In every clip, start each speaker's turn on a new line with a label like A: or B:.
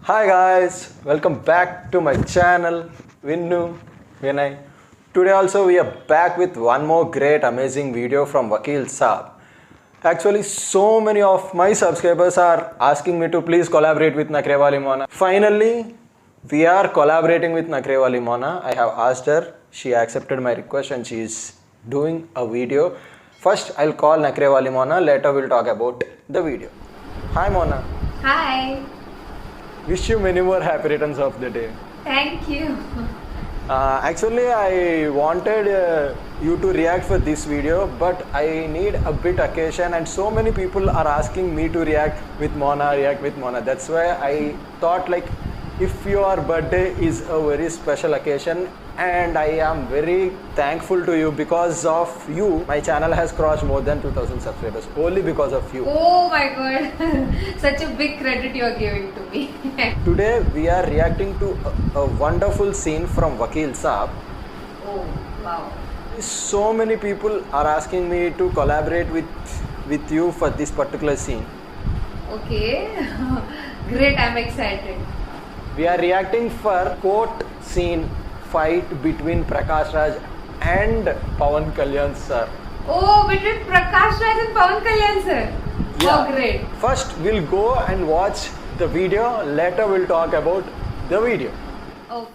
A: Hi guys, welcome back to my channel Vinay. Today also we are back with one more great amazing video from Vakil Saab. Actually, so many of my subscribers are asking me to please collaborate with Nakrewali Mona. Finally, we are collaborating with Nakrewali Mona. I have asked her, she accepted my request and she is doing a video. First, I'll call Nakrewali Mona, later we'll talk about the video. Hi Mona.
B: Hi.
A: Wish you many more happy returns of the day.
B: Thank you.
A: Actually, I wanted you to react for this video, but I need a bit occasion, and so many people are asking me to react with Mona. That's why I thought, like, if your birthday is a very special occasion, and I am very thankful to you. Because of you, my channel has crossed more than 2000 subscribers. Only because of you.
B: Oh my god. Such a big credit you are giving to me.
A: Today we are reacting to a wonderful scene from Vakil Saab.
B: Oh, wow.
A: So many people are asking me to collaborate with you for this particular scene.
B: Okay. Great, I'm excited.
A: We are reacting for court scene fight between Prakash Raj and Pawan Kalyan sir.
B: Oh, between Prakash Raj and Pawan Kalyan sir.
A: Yeah.
B: Oh, great.
A: First we'll go and watch the video, later we'll talk about the video.
B: Okay.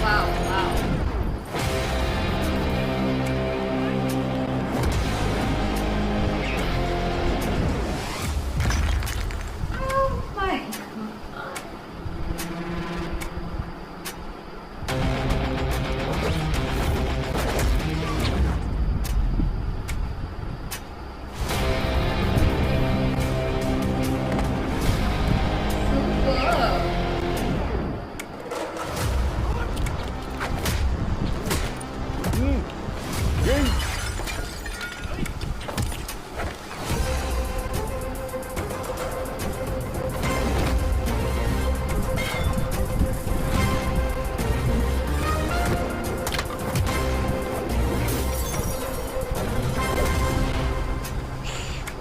B: Wow, wow. Oh my god.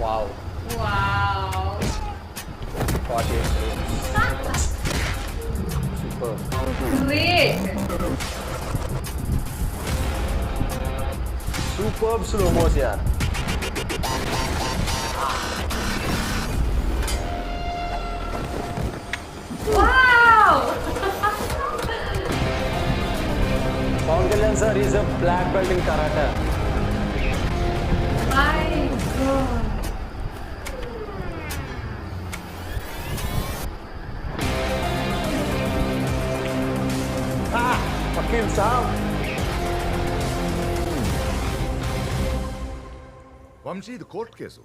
B: Superb.
A: Wow.
B: Wow.
A: 48 frames. Super.
B: Great.
A: Superb slow-mos yaar.
B: Wow.
A: Pawan Kalyan sir is a black belt in karate.
B: My god.
A: Vakil Saab.
C: Vamsi ఇది court case.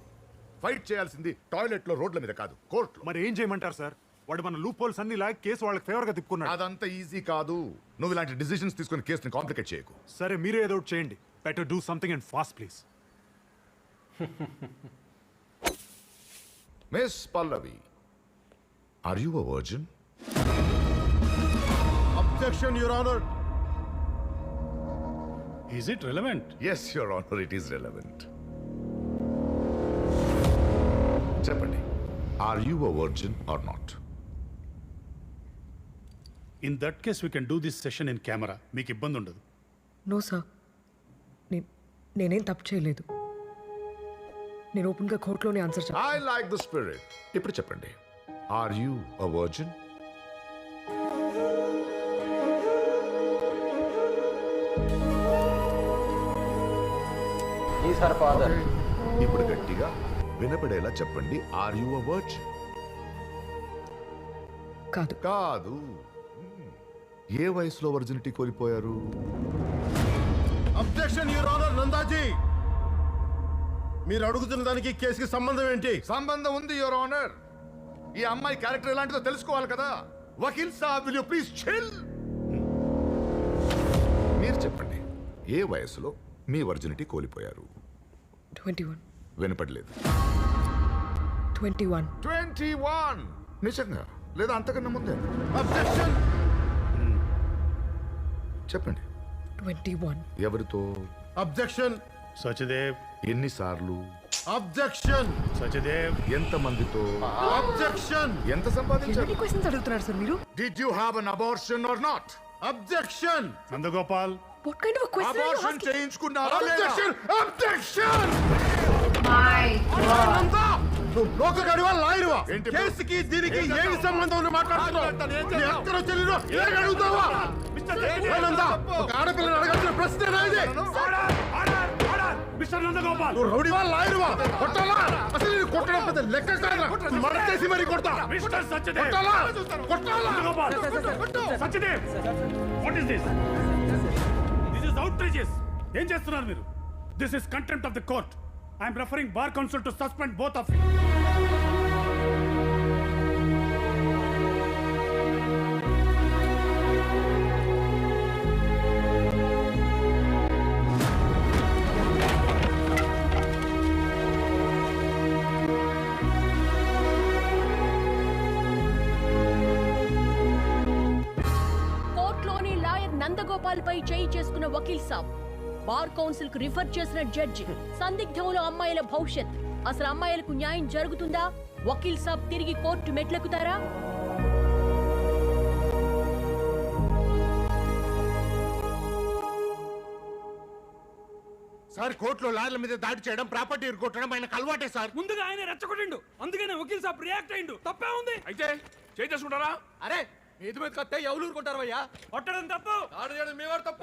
C: Fight చేయాల్సింది toilet లో రోడ్ల మీద కాదు, కోర్టులో.
D: మరి ఏం చేయమంటారు సార్? వాడు మన లూప్ హోల్స్ అన్ని లాగి కేసు వాళ్ళకి ఫేవర్ గా తిప్పుకున్నాడు.
C: అదంతా ఈజీ కాదు. నువ్వు ఇలాంటి డిసిషన్స్ తీసుకుని కేసుని కాంప్లికేట్ చేయకు.
D: సరే మీరే ఏదో ఒకటి చేయండి. Better do something and fast please.
C: Miss Pallavi, are you a virgin?
E: Objection, Your Honor.
F: Is it relevant?
C: Yes your honour, it is relevant. చెప్పండి, are you a virgin or not?
F: In that case, we can do this session in camera. మీకు ఇబ్బంది ఉండదు.
G: No sir, నేనేం తప్పు చేయలేదు. నేను ఓపెన్గా కోర్టులోనే ఆన్సర్ చెప్పాను.
C: I like the spirit. ఇప్పుడు చెప్పండి, are you a virgin?
A: He's her father.
C: ఇప్పుడు గట్టిగా వినపడేలా చెప్పండి, ఆర్ యు అ వర్జిన్?
G: కాదు.
C: కాదు. ఏ వయసులో వర్జినిటీ కోల్పోయారు?
E: Objection, Your Honor, నందాజీ. మీరు అడుగుతున్న దానికి కేసుకి సంబంధం ఏంటి?
C: సంబంధం ఉంది యువర్ ఆనర్. ఈ అమ్మాయి క్యారెక్టర్ ఎలాంటిదో తెలుసుకోవాలి కదా. Vakeel Saab, will you please chill? ఏ వయసులో మీ వర్జినిటీ కోల్పోయారు?
G: 21.
C: వినపడలేదు.
G: 21.
C: 21. నిజంగా లేదా అంతకన్నా ముందే?
E: అబ్జెక్షన్.
C: చెప్పండి.
G: 21.
C: ఎవరితో?
E: అబ్జెక్షన్.
F: సచదేవ్,
C: ఎన్నిసార్లు?
E: అబ్జెక్షన్.
F: సచదేవ్,
C: ఎంతమందితో?
E: అబ్జెక్షన్.
C: ఎంత సంపాదించారు?
G: ఎన్ని క్వశ్చన్స్ అడుగుతున్నారు సార్ మీరు?
C: Did you have an abortion or not?
E: Objection.
F: Nandagopal,
G: What kind of a question are you
C: abortion
G: asking?
C: చేయించుకున్నారా లేదా?
E: Objection. Objection.
B: My God.
E: Nanda, నువ్వు లోక గడివా లాయరువా?
C: ఏంటి?
E: కేసుకి దీనికి ఏమి సంబంధం ఉంది మాట్లాడుతున్నావు?
C: ఏం
E: నీ
C: చేస్తావు?
E: ఎక్కడ చెల్లినో ఏం అడుగుతావా? ఏ నందా, ఒక ఆడపిల్లని అడగాల్సిన ప్రశ్నేనా ఇది?
F: మిస్టర్ నందగోపాల్,
E: నువ్వు రౌడీవా లాయరువా? కొట్టాలా? అసలు నేను కొట్టడం పెద్ద లెక్క కాదా? మడతేసి మరీ కొడతా.
F: మిస్టర్ సచదేవ్,
E: కొట్టాలా? కొట్టాలా?
F: Nandagopal, Sachdev, what is this? This is outrageous. ఏం చేస్తున్నారు మీరు? This is contempt of the court. I'm referring bar council to suspend both of you.
H: కోర్టులోని లాయర్ నందగోపాల్ పై చేయి చేసుకున్న వకీల్ సాబ్, బార్ కౌన్సిల్ కు రిఫర్ చేసిన జడ్జి, సందిగ్ధంలో అమ్మాయిల భవిష్యత్. అసలు అమ్మాయిలకు న్యాయం జరుగుతుందా? వకీల్ సాబ్ తిరిగి కోర్టు మెట్లెక్కుతారా?
E: సార్, కోర్టులో లాయర్ల మీద దాడి చేయడం, ప్రాపర్టీ కొట్టడం ఆయనకు అలవాటే సార్.
I: ముందుగా ఆయన రెచ్చగొట్టిండు, అందుకనే వకీల్ సాబ్ రియాక్ట్ అయిండు. తప్పే ఉంది.
D: అయితే చేసుకుంటారా?
I: అరే మీద మీద కత్తే ఎవరు ఊరుకుంటారు అయ్యా? కొట్టడం తప్పు, ఆడు చేయడం మీ వాడు తప్పు.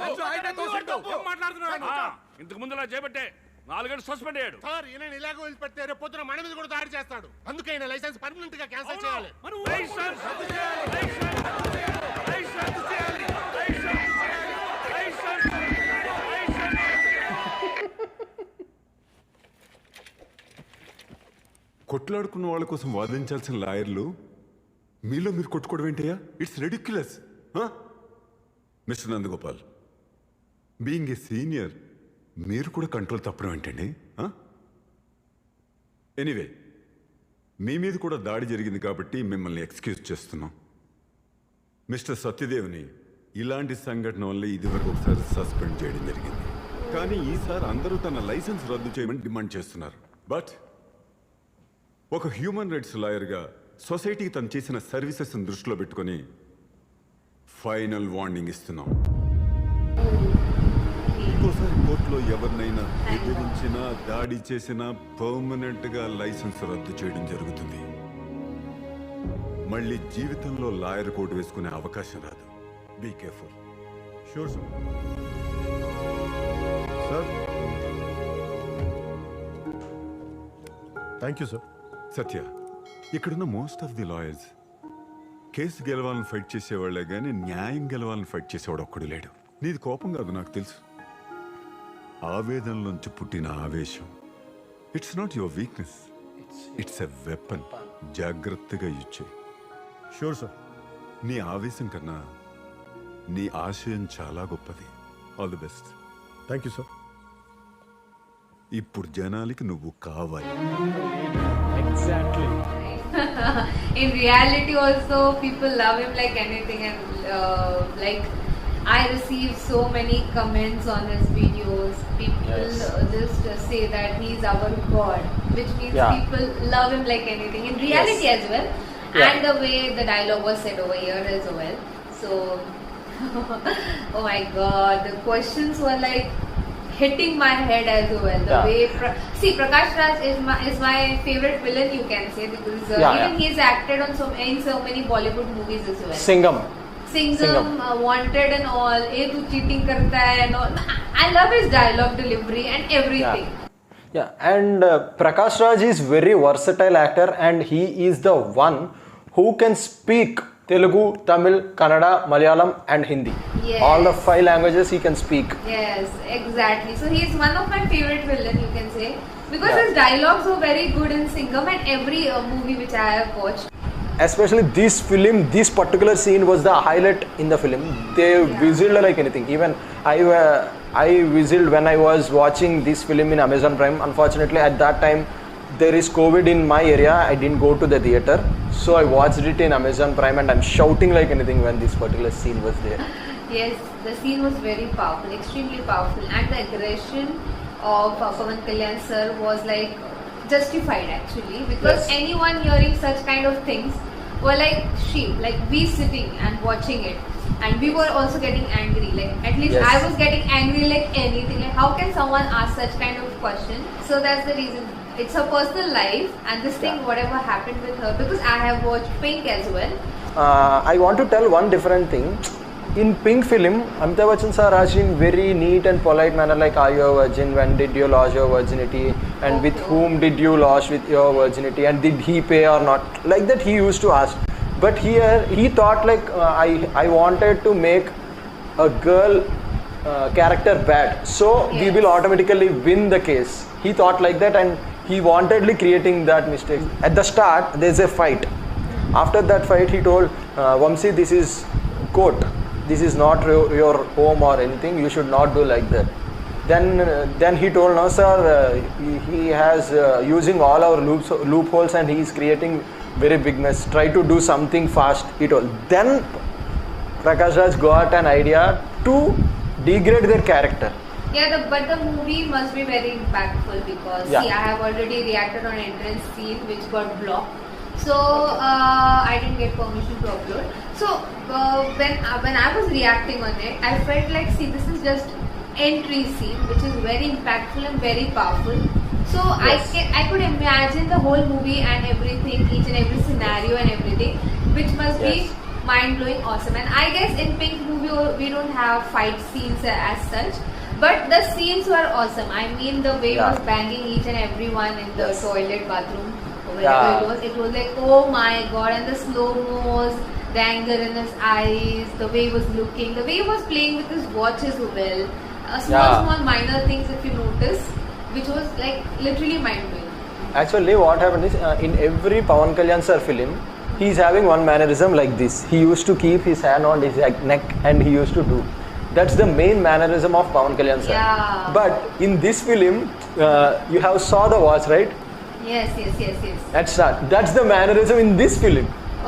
D: ఏం మాట్లాడుతున్నాడు? ఇంతకు ముందు చేపట్టే 4 గంటలు సస్పెండ్ అయ్యాడు.
E: సార్, ఈయన ఇలాగ వదిలిపెడితే రేపు పొద్దున మన మీద కూడా దాడి చేస్తాడు. అందుకే ఈయన లైసెన్స్ పర్మనెంట్ గా క్యాన్సిల్ చేయాలి.
I: మనం
D: లైసెన్స్ రద్దు చేయాలి. లైసెన్స్ రద్దు చేయాలి. లైసెన్స్
J: కొట్లాడుకున్న వాళ్ళ కోసం వాదించాల్సిన లాయర్లు మీలో మీరు కొట్టుకోవడం ఏంటయ్యా? It's ridiculous. Mister Nandagopal, being a senior మీరు కూడా కంట్రోల్ తప్పడం ఏంటండి? ఎనీవే, మీ మీద కూడా దాడి జరిగింది కాబట్టి మిమ్మల్ని ఎక్స్క్యూజ్ చేస్తున్నాం. మిస్టర్ సత్యదేవ్ని ఇలాంటి సంఘటన వల్ల ఇదివరకు ఒకసారి సస్పెండ్ చేయడం జరిగింది. కానీ ఈసారి అందరూ తన లైసెన్స్ రద్దు చేయమని డిమాండ్ చేస్తున్నారు. బట్ ఒక హ్యూమన్ రైట్స్ లాయర్గా సొసైటీకి తను చేసిన సర్వీసెస్ దృష్టిలో పెట్టుకొని ఫైనల్ వార్నింగ్ ఇస్తున్నాం. ఇంకోసారి కోర్టులో ఎవరినైనా బెదిరించినా దాడి చేసినా పర్మనెంట్గా లైసెన్స్ రద్దు చేయడం జరుగుతుంది. మళ్ళీ జీవితంలో లాయర్ కోట్ వేసుకునే అవకాశం రాదు. Be careful.
E: Sure sir. Sir, thank you sir.
J: Satya, ఇక్కడున్న most of the lawyers case గెలవాలని ఫైట్ చేసేవాళ్లే కానీ న్యాయం గెలవాలని ఫైట్ చేసేవాడు ఒక్కడు లేడు. నీది కోపం కాదు, నాకు తెలుసు. ఆవేదనలోంచి పుట్టిన ఆవేశం. It's not your weakness, it's a weapon. జాగ్రత్తగా యూజ్ చేయి.
E: Sure sir.
J: నీ ఆవేశం కన్నా నీ ఆశయం చాలా గొప్పది. All the best.
E: Thank you sir.
J: ఇప్పుడు జనాలకి నువ్వు కావాలి.
A: Exactly.
B: In reality also people love him like anything, and like I receive so many comments on his videos. People just say that he's our god, which means people love him like anything in reality as well. And the way the dialogue was said over here as well. So oh my god, the questions were like hitting my head as well. The way Prakash Raj is my favorite villain, you can say, because even he's acted on in so many Bollywood movies as well.
A: Singham,
B: Wanted and all. "Hey, tu cheating karta hai," and all. I love his dialogue delivery and everything.
A: Yeah, and Prakash Raj is very versatile actor, and he is the one who can speak Telugu, Tamil, Kannada, Malayalam and Hindi.
B: Yes.
A: All the 5 languages he can speak.
B: Yes, exactly. So he is one of my favorite villain, you can say, because his dialogues were very good in Singham and every movie which I have watched.
A: especially this film, this particular scene was the highlight in the film. They whistled like anything. Even I whistled when I was watching this film in Amazon Prime. Unfortunately, at that time there is COVID in my area. I didn't go to the theater, so I watched it in Amazon Prime, and I'm shouting like anything when this particular scene was there.
B: Yes, the scene was very powerful, extremely powerful, and the aggression of Pawan Kalyan sir was like justified actually, because
A: Yes.
B: anyone hearing such kind of things were like sheep, like we sitting and watching it, and we were also getting angry. Like at least
A: Yes.
B: I was getting angry like anything. Like how can someone ask such kind of question? So that's the reason. It's her personal life, and this thing, whatever happened with her, because I have watched Pink as well.
A: I want to tell one different thing. In Pink film, Amitabh Bachchan sir asked in very neat and polite manner, like, are you a virgin? When did you lose your virginity? And with whom did you lose with your virginity? And did he pay or not? Like that he used to ask. But here he thought like, I wanted to make a girl character bad, so we
B: Yes.
A: will automatically win the case. He thought like that, and he wantedly creating that mistake. At the start, there's a fight. After that fight, he told Vamsi, this is court. This is not your home or anything. You should not do like that. Then he told, no sir, he has using all our loopholes, and he is creating very big mess. Try to do something fast, he told. Then Prakash Raj got an idea to degrade their character.
B: Yeah, but the movie must be very impactful, because
A: Yeah.
B: see, I have already reacted on entrance scene which got blocked. So I didn't get permission to upload. So when I was reacting on it, I felt like, see, this is just entry scene which is very impactful and very powerful. So
A: Yes.
B: I could imagine the whole movie and everything, each and every scenario and everything, which must
A: Yes.
B: be mind-blowing, awesome. And I guess in Pink movie we don't have fight scenes as such, but the scenes were awesome. I mean, the way he
A: Yeah.
B: was banging each and everyone in the toilet, bathroom, or
A: Yeah.
B: wherever it was like, oh my god. And the slow-mos, the anger in his eyes, the way he was looking, the way he was playing with his watch as well, small minor things if you notice, which was like literally mind-blowing.
A: Actually, what happened is, in every Pawan Kalyan sir film, he is having one mannerism like this. He used to keep his hand on his neck, and he used to do. That's the main mannerism of Pawan Kalyan sir.
B: Yeah.
A: But in this film, you have saw the watch, right?
B: Yes.
A: That's the mannerism in this film.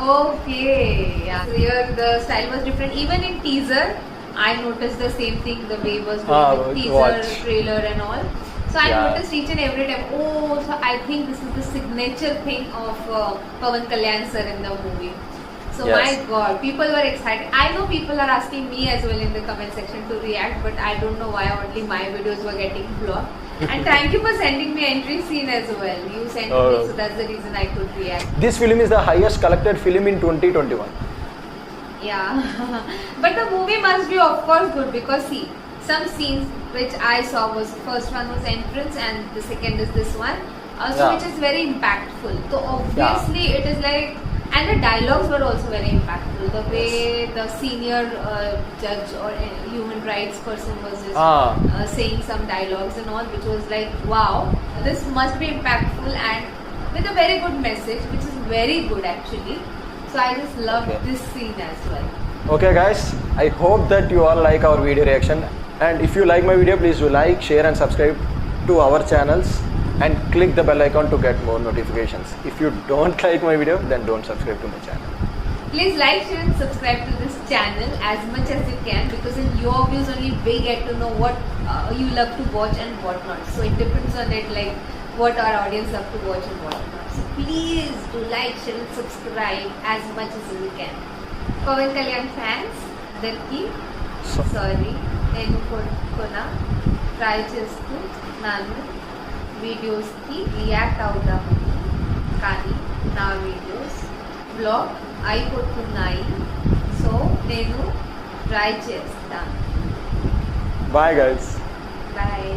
B: Okay, yeah. So here the style was different. Even in teaser, I noticed the same thing. The way he was doing the teaser,
A: watch.
B: trailer, and all. So I
A: Yeah.
B: noticed each and every time. Oh, so I think this is the signature thing of Pawan Kalyan sir in the movie. So
A: Yes.
B: my God, people were excited. I know people are asking me as well in the comment section to react, but I don't know why only my videos were getting blocked. And thank you for sending me entry scene as well. You sent me, so that's the reason I could react.
A: This film is the highest collected film in 2021.
B: Yeah, but the movie must be of course good, because see, some scenes which I saw was, first one was entrance and the second is this one, also
A: Yeah.
B: which is very impactful. So obviously it is like, and the dialogues were also very impactful. The way the senior judge or human rights person was just saying some dialogues and all, which was like, wow, this must be impactful and with a very good message, which is very good actually. So I just loved this scene as well.
A: Okay guys, I hope that you all like our video reaction, and if you like my video, please do like, share and subscribe to our channels, and click the bell icon to get more notifications. If you don't like my video, then don't subscribe to my channel.
B: Please like, share and subscribe to this channel as much as you can, because in your views only we get to know what you love to watch and what not. So it depends on it, like what our audience love to watch and what not. So please do like, share and subscribe as much as you can. Pawan Kalyan fans, అందరికీ sorry, నేను కొన్నా try చేస్తూ నన్ను వీడియోస్కి react అవుదాము, కానీ నా videos black అయిపోతున్నాయి. సో నేను ట్రై చేస్తాను.
A: Bye guys.
B: బాయ్.